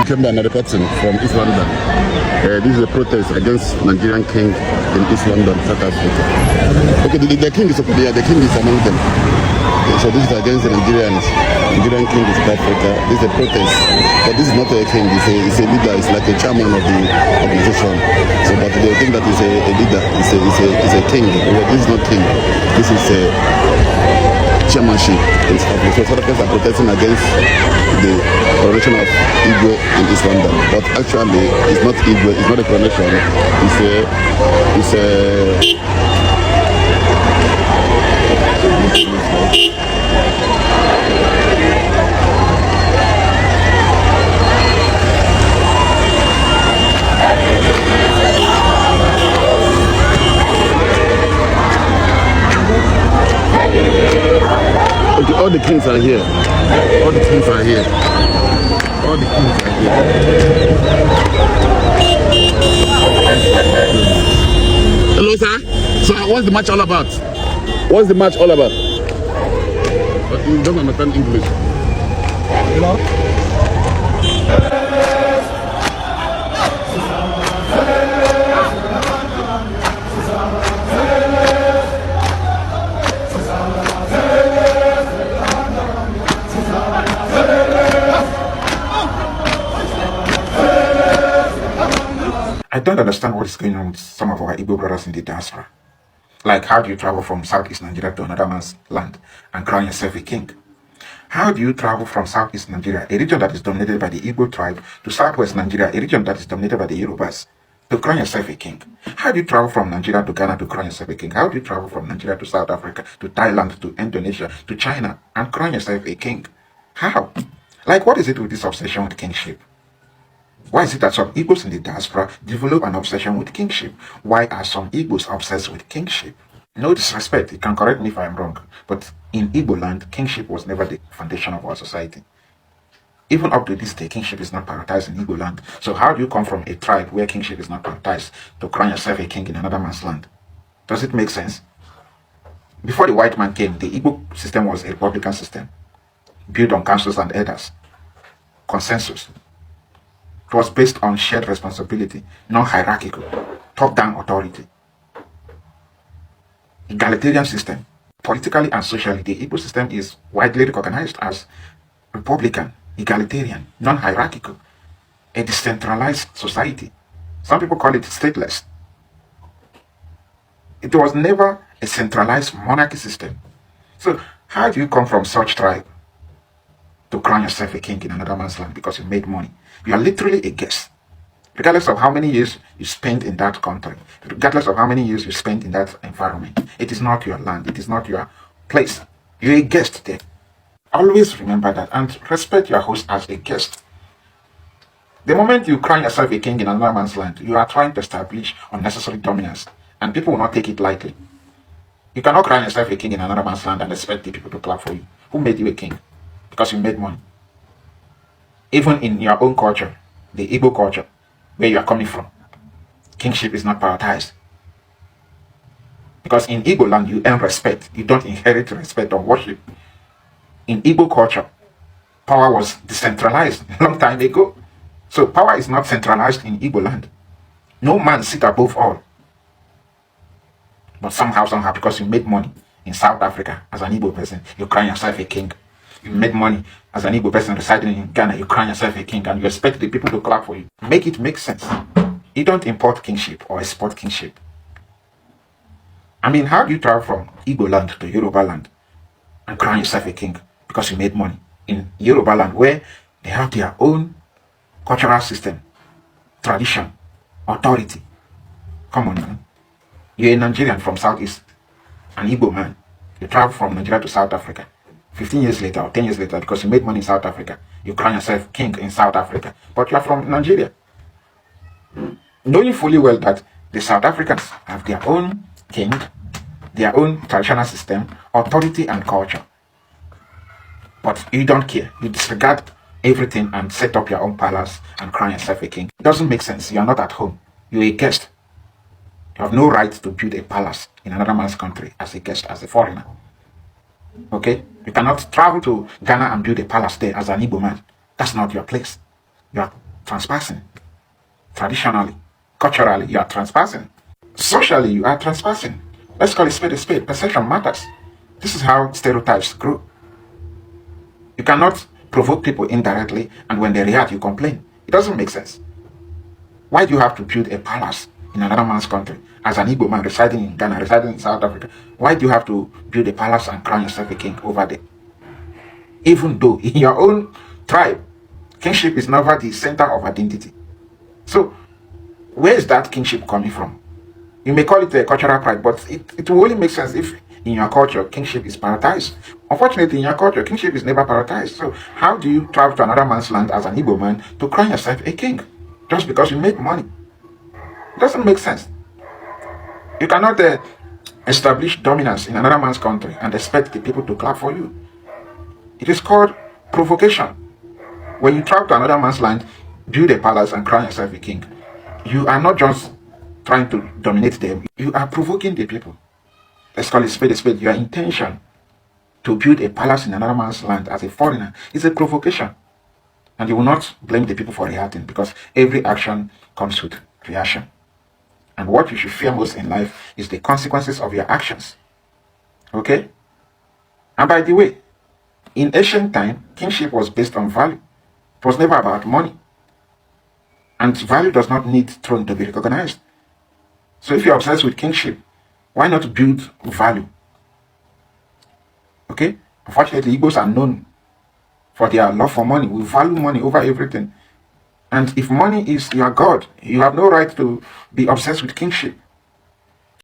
Came by another person from East London. This is a protest against Nigerian king in East London, South Africa. Okay, the king is there. The king is among them. So this is against the Nigerians. Nigerian king is South Africa. This is a protest, but this is not a king. It's a leader. It's like a chairman of the organization. So, but they think that is a leader. It's a king. Well, this is not king. This is a chairmanship in South Africa. So South Africans are protesting against the coronation of Igbo in East London. But actually, it's not Igbo. It's not a coronation. It's a okay, all the kings are here. All the kings are here. All the kings are here. Hello, sir. So, what's the match all about? What's the match all about? You don't understand English. Hello? I don't understand what is going on with some of our Igbo brothers in the diaspora. Like, how do you travel from Southeast Nigeria to another man's land and crown yourself a king? How do you travel from Southeast Nigeria, a region that is dominated by the Igbo tribe, to Southwest Nigeria, a region that is dominated by the Yorubas, to crown yourself a king? How do you travel from Nigeria to Ghana to crown yourself a king? How do you travel from Nigeria to South Africa, to Thailand, to Indonesia, to China, and crown yourself a king? How? Like, what is it with this obsession with kingship? Why is it that some Igbos in the diaspora develop an obsession with kingship? Why are some Igbos obsessed with kingship? No disrespect, you can correct me if I'm wrong, but in Igbo land, kingship was never the foundation of our society. Even up to this day, kingship is not prioritized in Igbo land. So how do you come from a tribe where kingship is not prioritized to crown yourself a king in another man's land? Does it make sense? Before the white man came, the Igbo system was a republican system, built on councils and elders, consensus. It was based on shared responsibility, non-hierarchical, top-down authority. Egalitarian system. Politically and socially, the Igbo system is widely recognized as republican, egalitarian, non-hierarchical, a decentralized society. Some people call it stateless. It was never a centralized monarchy system. So how do you come from such tribe to crown yourself a king in another man's land because you made money? You are literally a guest. regardless of how many years you spend in that country, regardless of how many years you spend in that environment. It is not your land, it is not your place. You're a guest there. Always remember that and respect your host as a guest. The moment you crown yourself a king in another man's land, you are trying to establish unnecessary dominance, and people will not take it lightly. You cannot crown yourself a king in another man's land and expect the people to clap for you. Who made you a king? Because you made money. Even in your own culture, the Igbo culture, where you are coming from, kingship is not prioritized. Because in Igbo land, you earn respect. You don't inherit respect or worship. In Igbo culture, power was decentralized a long time ago. So power is not centralized in Igbo land. No man sits above all. But somehow, because you made money in South Africa as an Igbo person, you crown yourself a king. You made money as an Igbo person residing in Ghana, you crown yourself a king, and you expect the people to clap for you. Make it make sense. You don't import kingship or export kingship. I mean, how do you travel from Igbo land to Yoruba land and crown yourself a king because you made money in Yoruba land, where they have their own cultural system, tradition, authority? Come on, man. You're a Nigerian from Southeast, an Igbo man. You travel from Nigeria to South Africa. 15 years later or 10 years later, because you made money in South Africa, you crown yourself king in South Africa. But you are from Nigeria. Knowing fully well that the South Africans have their own king, their own traditional system, authority and culture. But you don't care. You disregard everything and set up your own palace and crown yourself a king. It doesn't make sense. You are not at home. You're a guest. You have no right to build a palace in another man's country as a guest, as a foreigner. Okay? You cannot travel to Ghana and build a palace there as an Igbo man. That's not your place. You are trespassing. Traditionally, culturally, you are trespassing. Socially, you are trespassing. Let's call it spade a spade. Perception matters. This is how stereotypes grow. You cannot provoke people indirectly, and when they react, you complain. It doesn't make sense. Why do you have to build a palace in another man's country as an Igbo man residing in Ghana, residing in South Africa? Why do you have to build a palace and crown yourself a king over there? Even though in your own tribe, kingship is never the center of identity. So, where is that kingship coming from? You may call it a cultural pride, but it will only make sense if in your culture, kingship is prioritized. Unfortunately, in your culture, kingship is never prioritized. So, how do you travel to another man's land as an Igbo man to crown yourself a king? Just because you make money. It doesn't make sense. You cannot establish dominance in another man's country and expect the people to clap for you. It is called provocation. When you travel to another man's land, build a palace and crown yourself a king, you are not just trying to dominate them, you are provoking the people. Let's call it spade a spade. Your intention to build a palace in another man's land as a foreigner is a provocation. And you will not blame the people for reacting, because every action comes with reaction. And what you should fear most in life is the consequences of your actions. Okay? And by the way, in ancient time, kingship was based on value. It was never about money. And value does not need throne to be recognized. So if you're obsessed with kingship, why not build value? Okay? Unfortunately, Igbos are known for their love for money. We value money over everything. And if money is your God, you have no right to be obsessed with kingship.